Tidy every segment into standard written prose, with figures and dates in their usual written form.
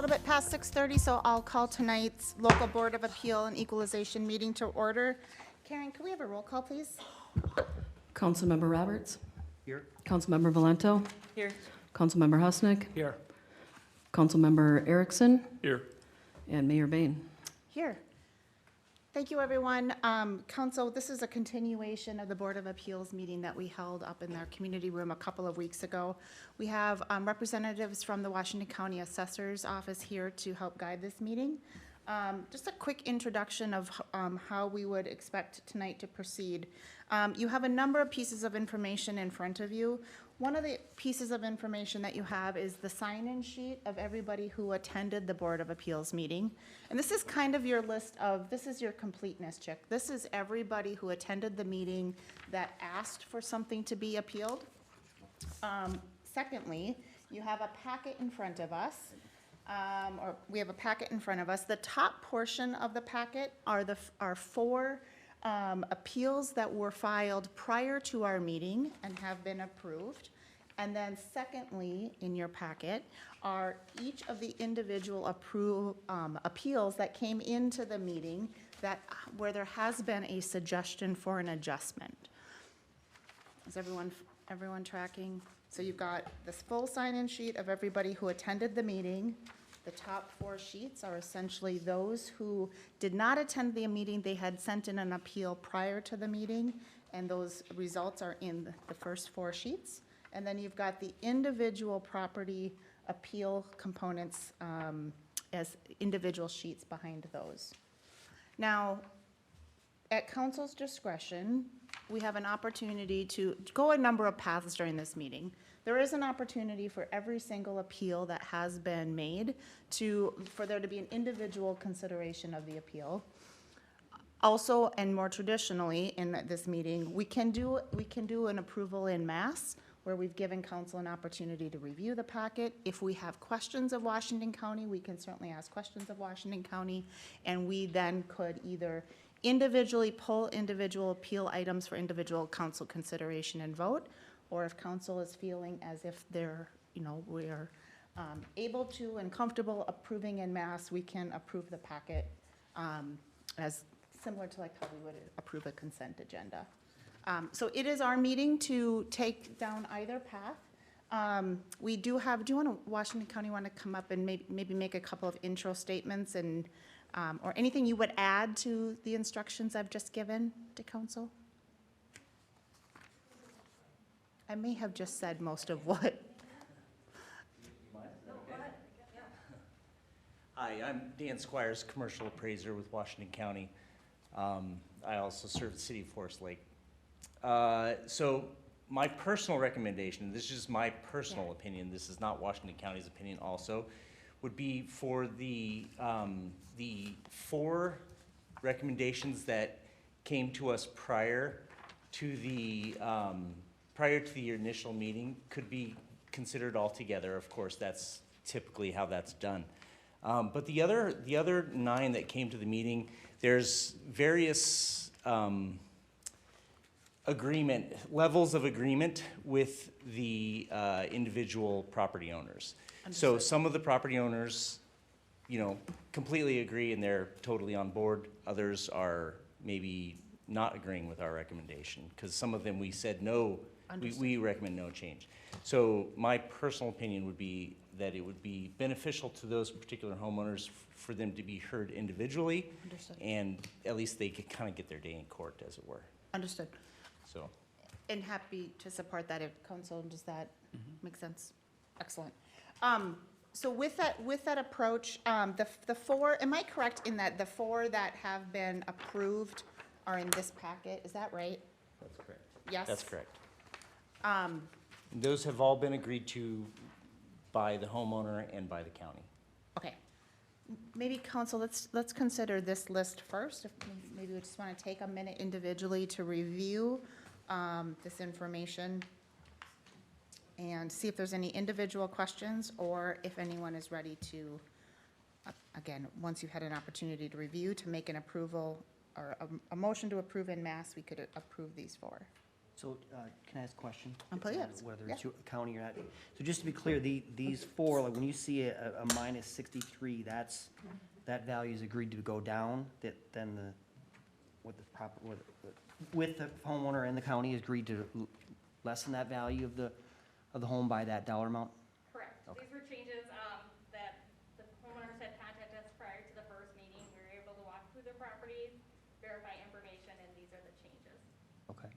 little bit past 6:30, so I'll call tonight's local Board of Appeal and Equalization meeting to order. Karen, can we have a roll call, please? Councilmember Roberts. Here. Councilmember Valento. Here. Councilmember Husnick. Here. Councilmember Erickson. Here. And Mayor Bain. Here. Thank you, everyone. Council, this is a continuation of the Board of Appeals meeting that we held up in their community room a couple of weeks ago. We have representatives from the Washington County Assessor's Office here to help guide this meeting. Just a quick introduction of how we would expect tonight to proceed. You have a number of pieces of information in front of you. One of the pieces of information that you have is the sign-in sheet of everybody who attended the Board of Appeals meeting. And this is kind of your list of, this is your completeness check. This is everybody who attended the meeting that asked for something to be appealed. Secondly, you have a packet in front of us. Or we have a packet in front of us. The top portion of the packet are four appeals that were filed prior to our meeting and have been approved. And then secondly, in your packet, are each of the individual appeals that came into the meeting where there has been a suggestion for an adjustment. Is everyone tracking? So you've got this full sign-in sheet of everybody who attended the meeting. The top four sheets are essentially those who did not attend the meeting. They had sent in an appeal prior to the meeting, and those results are in the first four sheets. And then you've got the individual property appeal components as individual sheets behind those. Now, at council's discretion, we have an opportunity to go a number of paths during this meeting. There is an opportunity for every single appeal that has been made for there to be an individual consideration of the appeal. Also, and more traditionally in this meeting, we can do an approval in mass where we've given council an opportunity to review the packet. If we have questions of Washington County, we can certainly ask questions of Washington County, and we then could either individually pull individual appeal items for individual council consideration and vote, or if council is feeling as if we're able to and comfortable approving in mass, we can approve the packet as similar to like how we would approve a consent agenda. So it is our meeting to take down either path. We do Washington County want to come up and maybe make a couple of intro statements and or anything you would add to the instructions I've just given to council? I may have just said most of what. Hi, I'm Dan Squires, commercial appraiser with Washington County. I also serve the city of Forest Lake. So my personal recommendation, this is just my personal opinion, this is not Washington County's opinion also, would be for the four recommendations that came to us prior to the initial meeting could be considered all together. Of course, that's typically how that's done. But the other 9 that came to the meeting, there's various levels of agreement with the individual property owners. So some of the property owners, completely agree and they're totally on board. Others are maybe not agreeing with our recommendation because some of them we said no, we recommend no change. So my personal opinion would be that it would be beneficial to those particular homeowners for them to be heard individually. Understood. And at least they could kind of get their day in court, as it were. Understood. So. And happy to support that if council, does that make sense? Excellent. So with that approach, the four, am I correct in that the four that have been approved are in this packet? Is that right? That's correct. Yes? That's correct. Those have all been agreed to by the homeowner and by the county. Okay. Maybe council, let's consider this list first. If maybe we just want to take a minute individually to review this information and see if there's any individual questions or if anyone is ready to, again, once you've had an opportunity to review, to make an approval or a motion to approve in mass, we could approve these four. So, can I ask a question? Please, Whether yeah. it's your county or not. So just to be clear, these four, like when you see a minus 63, that value is agreed to go down, that then with the homeowner and the county is agreed to lessen that value of the home by that dollar amount? Correct. These were changes that the homeowners had contacted us prior to the first meeting. We were able to walk through their properties, verify information, and these are the changes. Okay.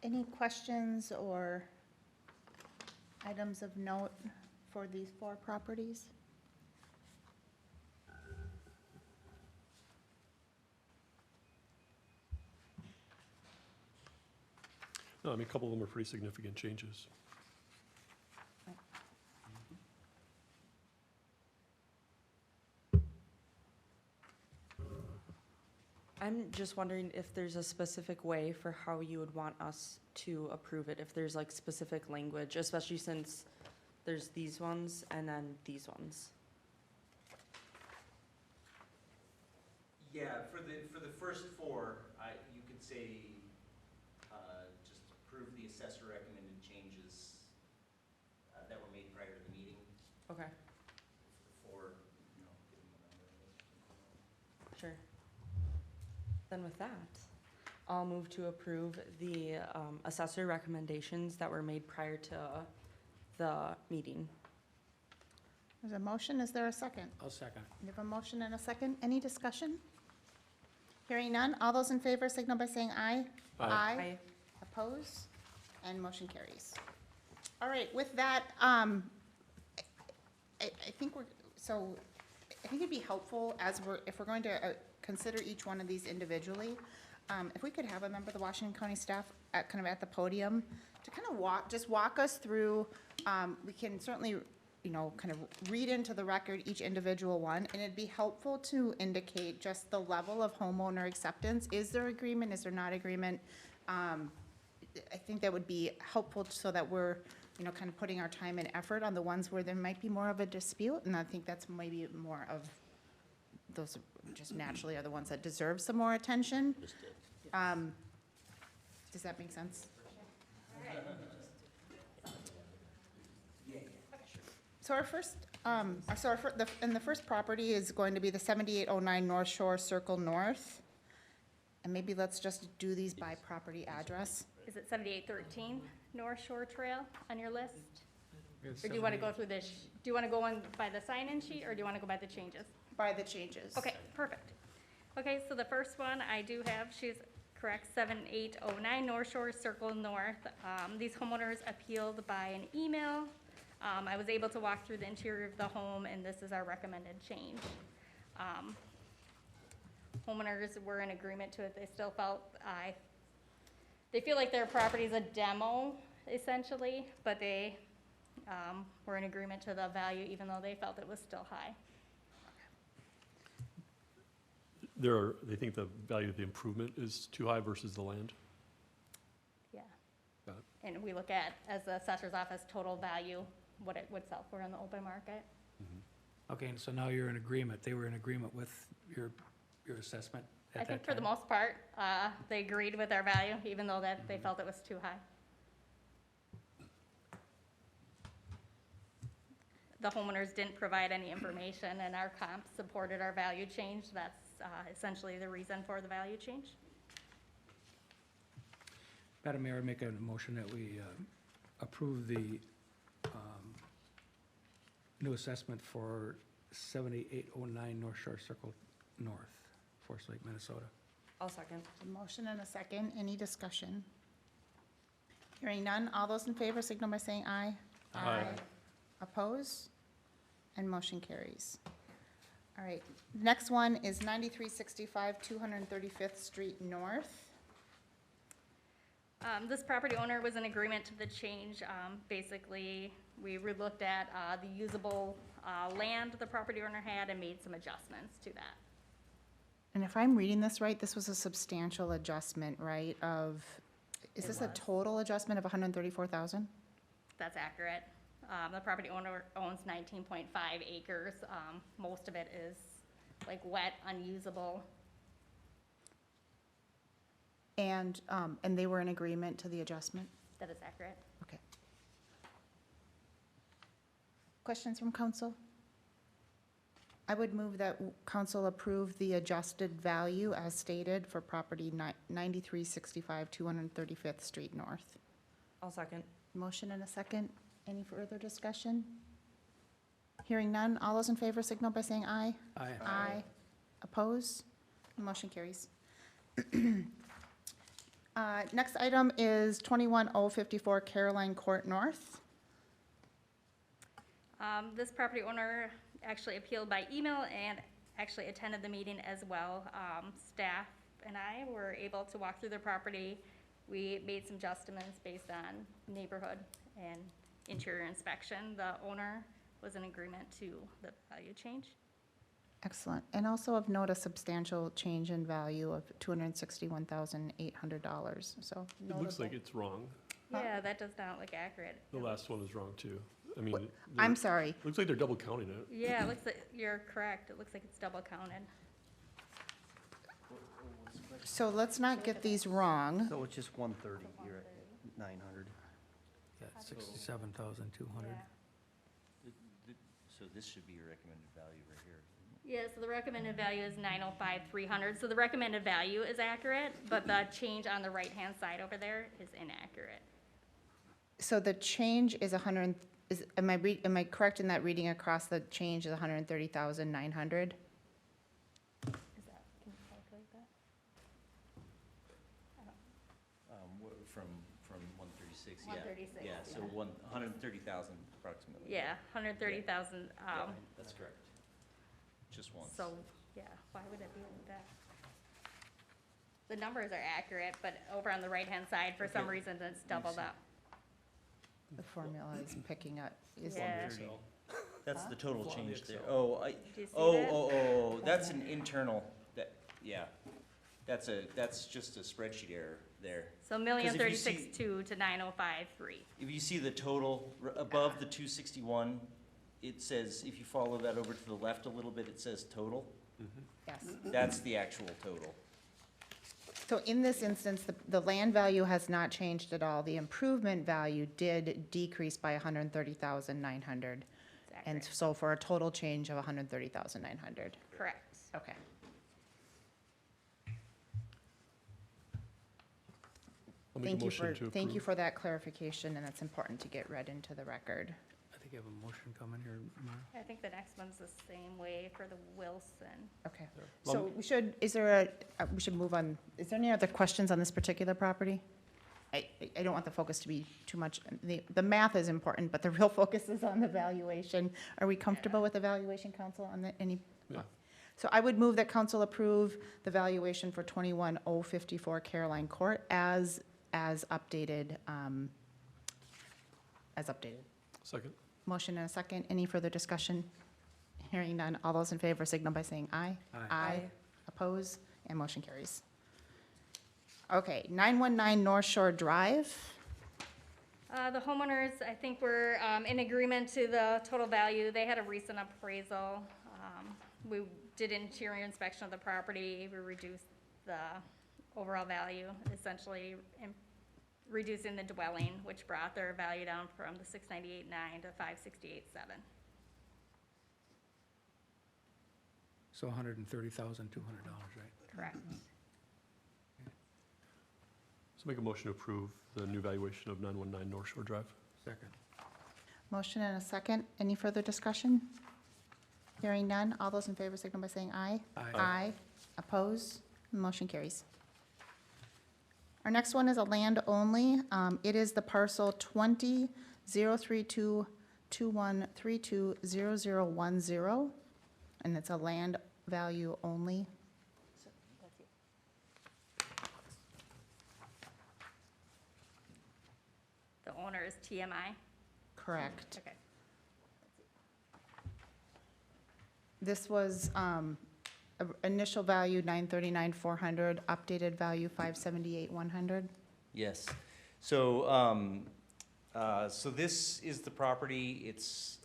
Any questions or items of note for these four properties? No, I mean, a couple of them are pretty significant changes. I'm just wondering if there's a specific way for how you would want us to approve it, if there's like specific language, especially since there's these ones and then these ones. Yeah, for the first four, you could say, just approve the assessor recommended changes that were made prior to the meeting. Okay, For, give them a number. sure. Then with that, I'll move to approve the assessor recommendations that were made prior to the meeting. There's a motion, is there a second? I'll second. We have a motion and a second. Any discussion? Hearing none. All those in favor signal by saying aye. Aye. Oppose? And motion carries. All right, with that, I think I think it'd be helpful if we're going to consider each one of these individually, if we could have a member of the Washington County staff kind of at the podium to kind of walk us through, we can certainly, kind of read into the record each individual one, and it'd be helpful to indicate just the level of homeowner acceptance. Is there agreement? Is there not agreement? I think that would be helpful so that we're, kind of putting our time and effort on the ones where there might be more of a dispute, and I think that's maybe more of those just naturally are the ones that deserve some more attention. Does that make sense? So our first, the first property is going to be the 7809 North Shore Circle North. And maybe let's just do these by property address. Is it 7813 North Shore Trail on your list? Or do you want to go through this, do you want to go on by the sign-in sheet, or do you want to go by the changes? By the changes. Okay, perfect. Okay, so the first one I do have, she's correct, 7809 North Shore Circle North. These homeowners appealed by an email. I was able to walk through the interior of the home, and this is our recommended change. Homeowners were in agreement to it. They still felt, they feel like their property is a demo, essentially, but they were in agreement to the value, even though they felt it was still high. They think the value of the improvement is too high versus the land? Yeah. Got it. And we look at, as the assessor's office, total value, what it would sell for in the open market. Okay, and so now you're in agreement. They were in agreement with your assessment I at think that for the time? most part, they agreed with our value, even though that they felt it was too high. The homeowners didn't provide any information, and our comp supported our value change. That's essentially the reason for the value change. Madam Mayor, I make a motion that we approve the new assessment for 7809 North Shore Circle North, Forest Lake, Minnesota. I'll second. A motion and a second. Any discussion? Hearing none. All those in favor signal by saying aye. Aye. Oppose? And motion carries. All right, next one is 9365 235th Street North. This property owner was in agreement to the change. Basically, we looked at the usable land the property owner had and made some adjustments to that. And if I'm reading this right, this was a substantial adjustment, right, is It this a was. total adjustment of 134,000? That's accurate. The property owner owns 19.5 acres. Most of it is like wet, unusable. And they were in agreement to the adjustment? That is accurate. Okay. Questions from council? I would move that council approve the adjusted value as stated for property 9365 235th Street North. I'll second. Motion and a second. Any further discussion? Hearing none. All those in favor signal by saying aye. Aye. Aye. Oppose? Motion carries. Next item is 21054 Caroline Court North. This property owner actually appealed by email and actually attended the meeting as well. Staff and I were able to walk through their property. We made some adjustments based on neighborhood and interior inspection. The owner was in agreement to the value change. Excellent. And also of note, a substantial change in value of $261,800, so It looks like notable. it's wrong. Yeah, that does not look accurate. The last one is wrong too. I mean, What- I'm sorry. looks like they're double counting it. Yeah, it looks like, you're correct. It looks like it's double counted. So let's not get these wrong. So it's just 130, you're at 900. Yeah, 67,200. So this should be your recommended value right here. Yeah, so the recommended value is 905,300. So the recommended value is accurate, but the change on the right-hand side over there is inaccurate. So the change is 100, am I correct in that reading across the change is 130,900? Is that, can you calculate that? From 136, yeah. 136, Yeah, so yeah. 130,000 approximately. Yeah, 130,000, Yeah, that's correct. Just once. so, yeah, why would it be like that? The numbers are accurate, but over on the right-hand side, for some Okay. reason, it's doubled up. The formula is picking up, is Yeah. That's the total Flaw in the change there. Excel. Oh, Do you see that? that's an internal, yeah. That's just a spreadsheet error there. So 1,036,200 see- to 905,300. If you see the total above the 261, it says, if you follow that over to the left a little bit, it says total. yes. That's the actual total. So in this instance, the land value has not changed at all. The improvement value did decrease by 130,900. It's And accurate. so for a total change of 130,900. Correct. Okay. I'll make a motion to approve. Thank you for that clarification, and it's important to get read into the record. I think you have a motion coming here, Mara. I think the next one's the same way for the Wilson. Okay. Yeah. So we should, we should move on. Is there any other questions on this particular property? I don't want the focus to be too much, the math is important, but the real focus is on the valuation. Are we comfortable with the valuation, council, on any? Yeah. So I would move that council approve the valuation for 21054 Caroline Court as updated, Second? Motion and a second. Any further discussion? Hearing none. All those in favor signal by saying aye. Aye. Oppose, and motion carries. Okay, 919 North Shore Drive. The homeowners, I think, were in agreement to the total value. They had a recent appraisal. We did interior inspection of the property. We reduced the overall value, essentially reducing the dwelling, which brought their value down from the 698.9 to 568.7. So $130,200, right? Correct. So make a motion to approve the new valuation of 919 North Shore Drive. Second. Motion and a second. Any further discussion? Hearing none. All those in favor signal by saying aye. Aye. Oppose, motion carries. Our next one is a land only. It is the parcel 20.03221320010, and it's a land value only. The owner is TMI. Correct. Okay. This was initial value 939,400, updated value 578,100. Yes. So, so this is the property, it's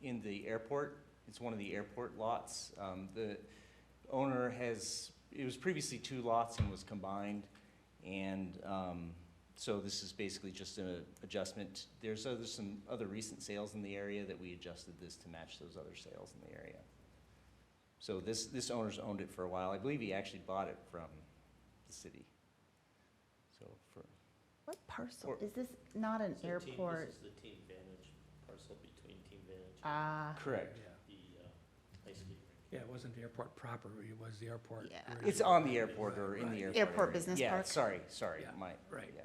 in the airport, it's one of the airport lots. The owner has, it was previously 2 lots and was combined, and so this is basically just an adjustment. There's some other recent sales in the area that we adjusted this to match those other sales in the area. So this owner's owned it for a while. I believe he actually bought it from the city. So for, What parcel? Or- Is this not an airport? This is the Team Vantage parcel between Team Vantage Ah, correct. Yeah, and the ice skating rink. yeah, it wasn't the airport proper, it was the airport. Yeah. where It's on the airport or in the airport. Airport area. Business Yeah, Park? sorry, Yeah, my, right. yeah.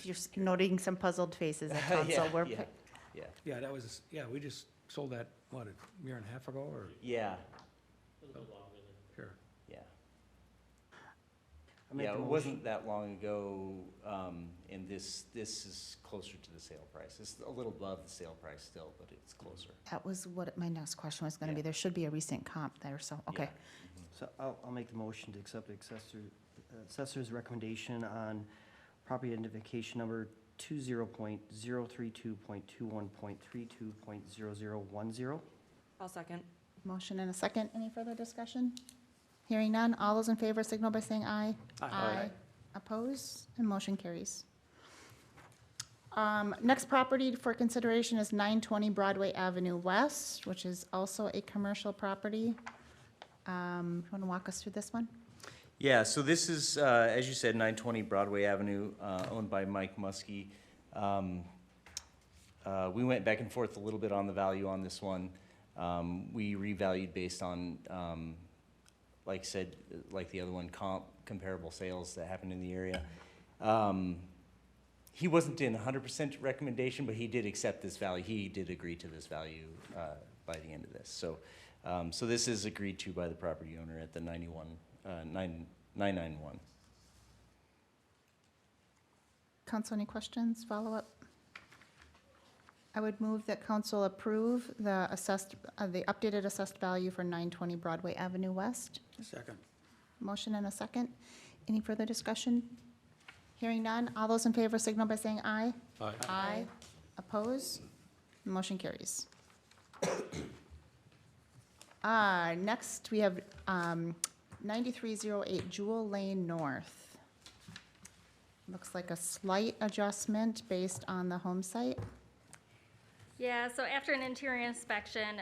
you're noting some puzzled faces at council. Yeah, We're yeah. pick- Yeah, Yeah, that was, yeah, we just sold that, what, a year and a half ago, or, yeah, A little bit longer than. sure. yeah. I make Yeah, the it motion. wasn't that long ago, and this is closer to the sale price. It's a little above the sale price still, but it's closer. That was what my next question was gonna be. Yeah. There should be a recent comp there, so, okay. Yeah. So I'll make the motion to accept the assessor's recommendation on property identification number 20.032.21.32.0010. I'll second. Motion and a second. Any further discussion? Hearing none. All those in favor signal by saying aye. Aye. Oppose, and motion carries. Next property for consideration is 920 Broadway Avenue West, which is also a commercial property. Want to walk us through this one? Yeah, so this is, as you said, 920 Broadway Avenue, owned by Mike Muskie. We went back and forth a little bit on the value on this one. We revalued based on, like I said, like the other one, comparable sales that happened in the area. He wasn't in 100% recommendation, but he did accept this value. He did agree to this value by the end of this. So, so this is agreed to by the property owner at the 991. Council, any questions, follow-up? I would move that council approve the the updated assessed value for 920 Broadway Avenue West. Second. Motion and a second. Any further discussion? Hearing none. All those in favor signal by saying aye. Aye. Aye. Oppose? Motion carries. Next, we have 9308 Jewel Lane North. Looks like a slight adjustment based on the home site. Yeah, so after an interior inspection,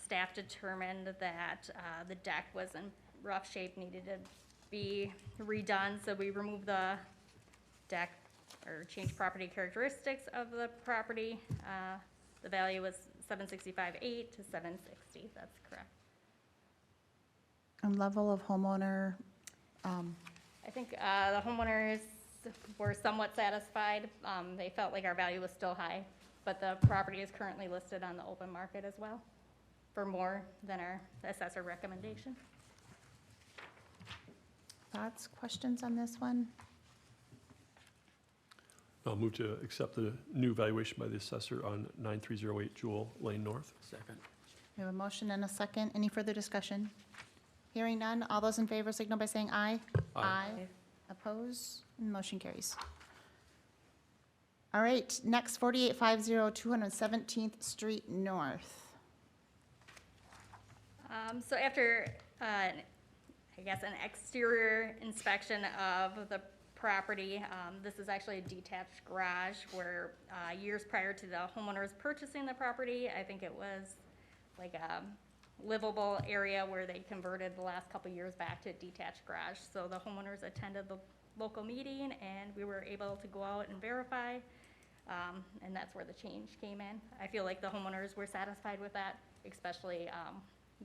staff determined that the deck was in rough shape, needed to be redone, so we removed the deck or changed property characteristics of the property. The value was $765,800 to $760,000, that's correct. And level of homeowner, I think the homeowners were somewhat satisfied. They felt like our value was still high, but the property is currently listed on the open market as well for more than our assessor recommendation. thoughts, questions on this one? I'll move to accept the new valuation by the assessor on 9308 Jewel Lane North. Second. We have a motion and a second. Any further discussion? Hearing none. All those in favor signal by saying aye. Aye. Oppose? And motion carries. All right, next, 4850 217th Street North. So after, I guess, an exterior inspection of the property, this is actually a detached garage where years prior to the homeowners purchasing the property, I think it was like a livable area where they converted the last couple years back to a detached garage. So the homeowners attended the local meeting and we were able to go out and verify. And that's where the change came in. I feel like the homeowners were satisfied with that, especially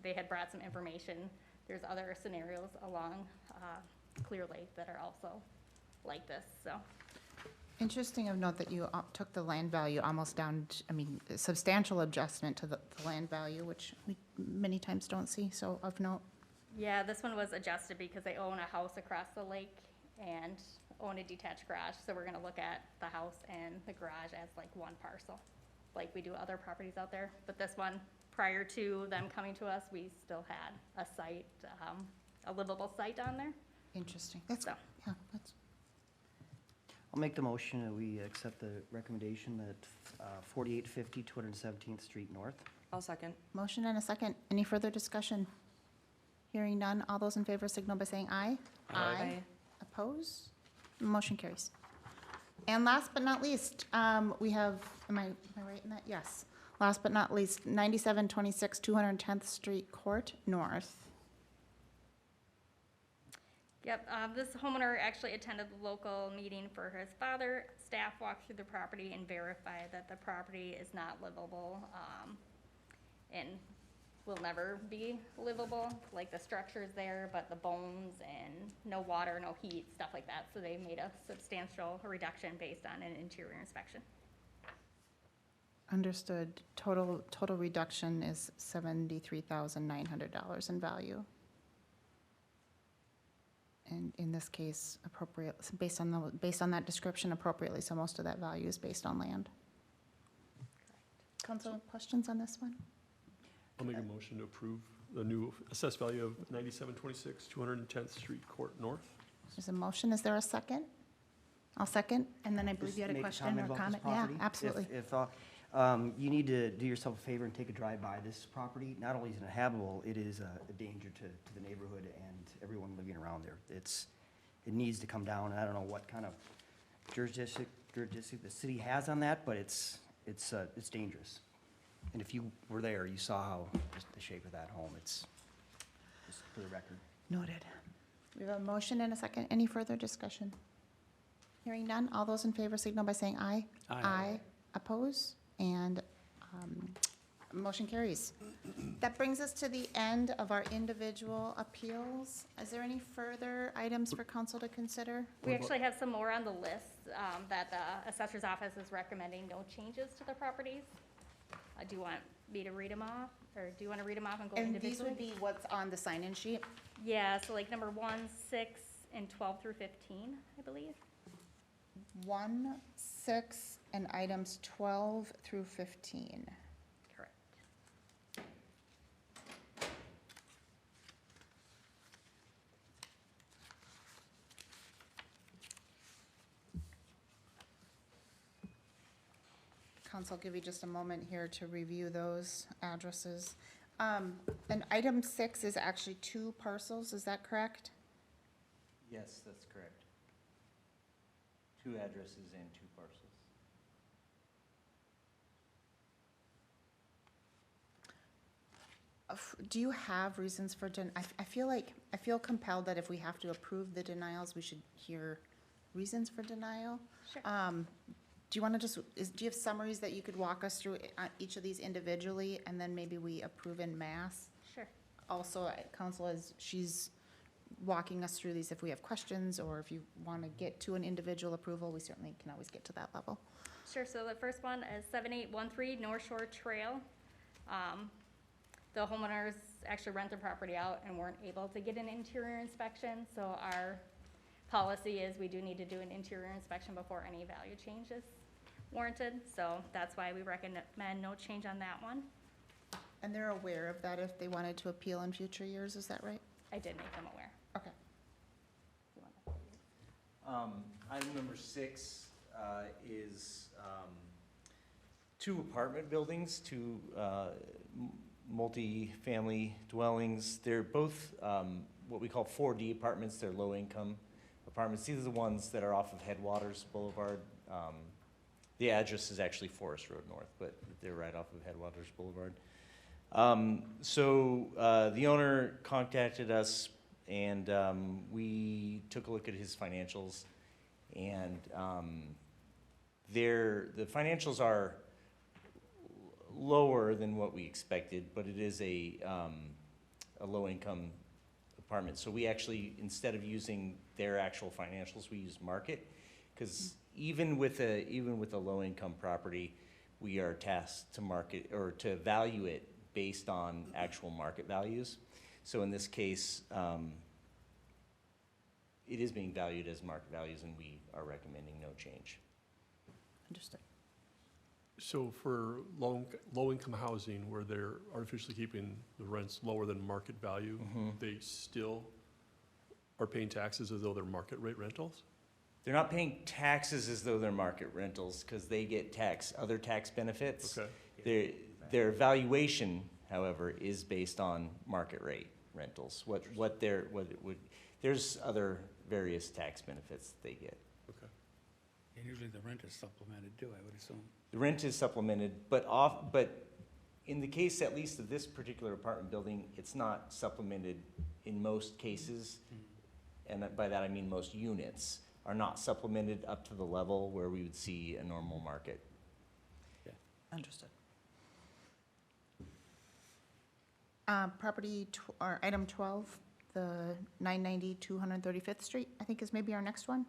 they had brought some information. There's other scenarios along Clear Lake that are also like this, so. Interesting of note that you took the land value almost down, a substantial adjustment to the land value, which we many times don't see, so of note. Yeah, this one was adjusted because they own a house across the lake and own a detached garage. So we're gonna look at the house and the garage as like one parcel, like we do other properties out there. But this one, prior to them coming to us, we still had a site, a livable site on there. Interesting. That's, So. yeah, that's, I'll make the motion that we accept the recommendation that 4850 217th Street North. I'll second. motion and a second. Any further discussion? Hearing none. All those in favor signal by saying aye. Oppose? Motion carries. And last but not least, we have, am I right in that? Yes. Last but not least, 9726 210th Street Court North. Yep, this homeowner actually attended the local meeting for his father. Staff walked through the property and verified that the property is not livable, and will never be livable. Like, the structure's there, but the bones and no water, no heat, stuff like that. So they made a substantial reduction based on an interior inspection. Understood. Total reduction is $73,900 in value. And in this case, appropriate, based on that description appropriately, so most of that value is based on land. Council, questions on this one? I'll make a motion to approve the new assessed value of 9726 210th Street Court North. There's a motion. Is there a second? I'll second. And then I believe Just you had a make question or about this comment. Yeah, property. absolutely. If you need to do yourself a favor and take a drive by this property, not only is it inhabitable, it is a danger to the neighborhood and everyone living around there. It needs to come down, and I don't know what kind of jurisdiction the city has on that, but it's dangerous. And if you were there, you saw how, just the shape of that home, it's, just for the record. Noted. We have a motion and a second. Any further discussion? Hearing none. All those in favor signal by saying aye. Aye. Oppose? And motion carries. That brings us to the end of our individual appeals. Is there any further items for council to consider? We actually have some more on the list, that the assessor's office is recommending no changes to the properties. Do you want me to read them off, or do you want to read them off and go And individually? these would be what's on the sign-in sheet? Yeah, so like number 1, 6, and 12 through 15, I believe. 1, 6, and items 12 through 15. Correct. Council, I'll give you just a moment here to review those addresses. And item 6 is actually 2 parcels, is that correct? Yes, that's correct. 2 addresses and 2 parcels. Do you have reasons for, I feel compelled that if we have to approve the denials, we should hear reasons for denial. Sure. Do you want to just, do you have summaries that you could walk us through each of these individually, and then maybe we approve in mass? Sure. Also, council, as she's walking us through these, if we have questions, or if you want to get to an individual approval, we certainly can always get to that level. Sure, so the first one is 7813 North Shore Trail. The homeowners actually rent their property out and weren't able to get an interior inspection, so our policy is we do need to do an interior inspection before any value change is warranted, so that's why we recommend no change on that one. And they're aware of that if they wanted to appeal in future years, is that right? I did make them aware. Okay. You want that? Item number 6 is 2 apartment buildings, 2 multi-family dwellings. They're both what we call 4D apartments. They're low-income apartments. These are the ones that are off of Headwaters Boulevard. The address is actually Forest Road North, but they're right off of Headwaters Boulevard. The owner contacted us, and we took a look at his financials, and the financials are lower than what we expected, but it is a low-income apartment. So we actually, instead of using their actual financials, we use market, because even with a low-income property, we are tasked to market or to value it based on actual market values. So in this case, it is being valued as market values, and we are recommending no change. Understood. So for low-income housing, where they're artificially keeping the rents lower than market value, they still are paying taxes as though they're market rate rentals? They're not paying taxes as though they're market rentals, because they get other tax benefits. Okay. Their valuation, however, is based on market rate rentals. There's other various tax benefits they get. Okay. And usually the rent is supplemented too, I would assume. The rent is supplemented, but in the case at least of this particular apartment building, it's not supplemented in most cases. And by that I mean most units are not supplemented up to the level where we would see a normal market. Understood. Or item 12, the 990 235th Street, I think is maybe our next one.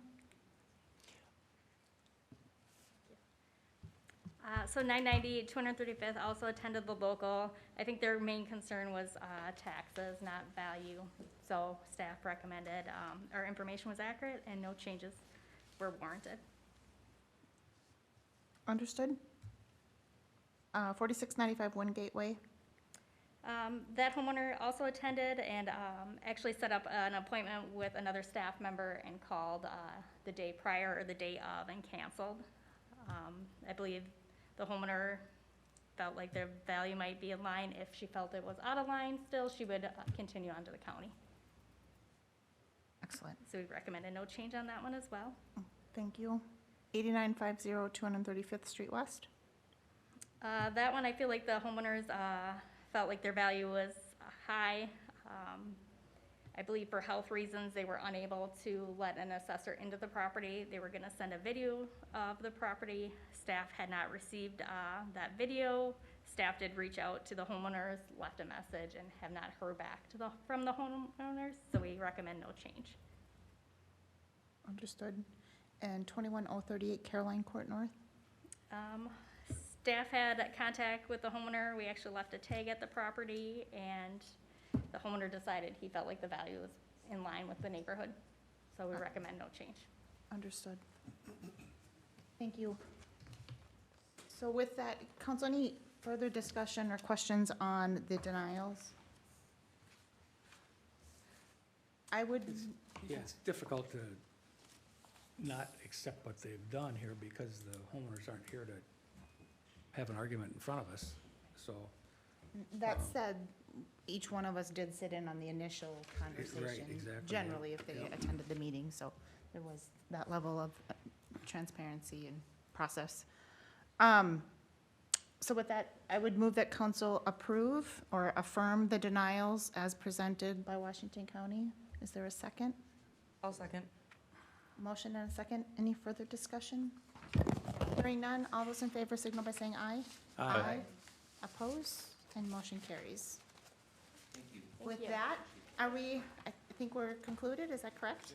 So 990, 235th also attended the local. I think their main concern was taxes, not value. So staff recommended our information was accurate and no changes were warranted. Understood. 4695 One Gateway. That homeowner also attended and actually set up an appointment with another staff member and called the day prior or the day of and canceled. I believe the homeowner felt like their value might be in line. If she felt it was out of line still, she would continue on to the county. Excellent. So we recommended no change on that one as well. Thank you. 8950 235th Street West. That one, I feel like the homeowners felt like their value was high. I believe for health reasons, they were unable to let an assessor into the property. They were gonna send a video of the property. Staff had not received that video. Staff did reach out to the homeowners, left a message, and have not heard back from the homeowners, so we recommend no change. Understood. And 21038 Caroline Court North. Staff had contact with the homeowner. We actually left a tag at the property, and the homeowner decided he felt like the value was in line with the neighborhood. So we recommend no change. Understood. Thank you. So with that, council, any further discussion or questions on the denials? I would, Yeah, it's difficult to not accept what they've done here because the homeowners aren't here to have an argument in front of us, so. that said, each one of us did sit in on the initial conversation. exactly, yeah. Generally, if they Yeah. attended the meeting, so there was that level of transparency and process. So with that, I would move that council approve or affirm the denials as presented by Washington County. Is there a second? I'll second. Motion and a second. Any further discussion? Hearing none, all those in favor signal by saying aye. Aye. Oppose, and motion carries. Thank With you. that, I think we're concluded, is that correct?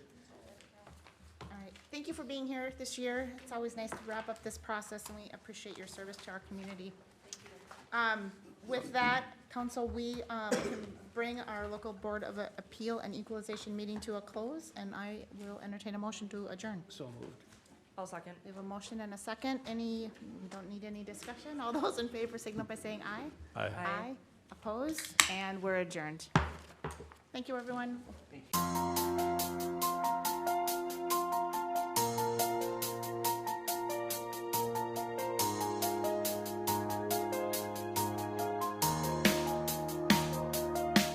All right, thank you for being here this year. It's always nice to wrap up this process, and we appreciate your service to our community. With that, council, we can bring our local Board of Appeal and Equalization meeting to a close, and I will entertain a motion to adjourn. So moved. I'll second. We have a motion and a second. We don't need any discussion. All those in favor signal by saying aye. Aye. Aye. Oppose, and we're adjourned. Thank you, everyone. Thank you.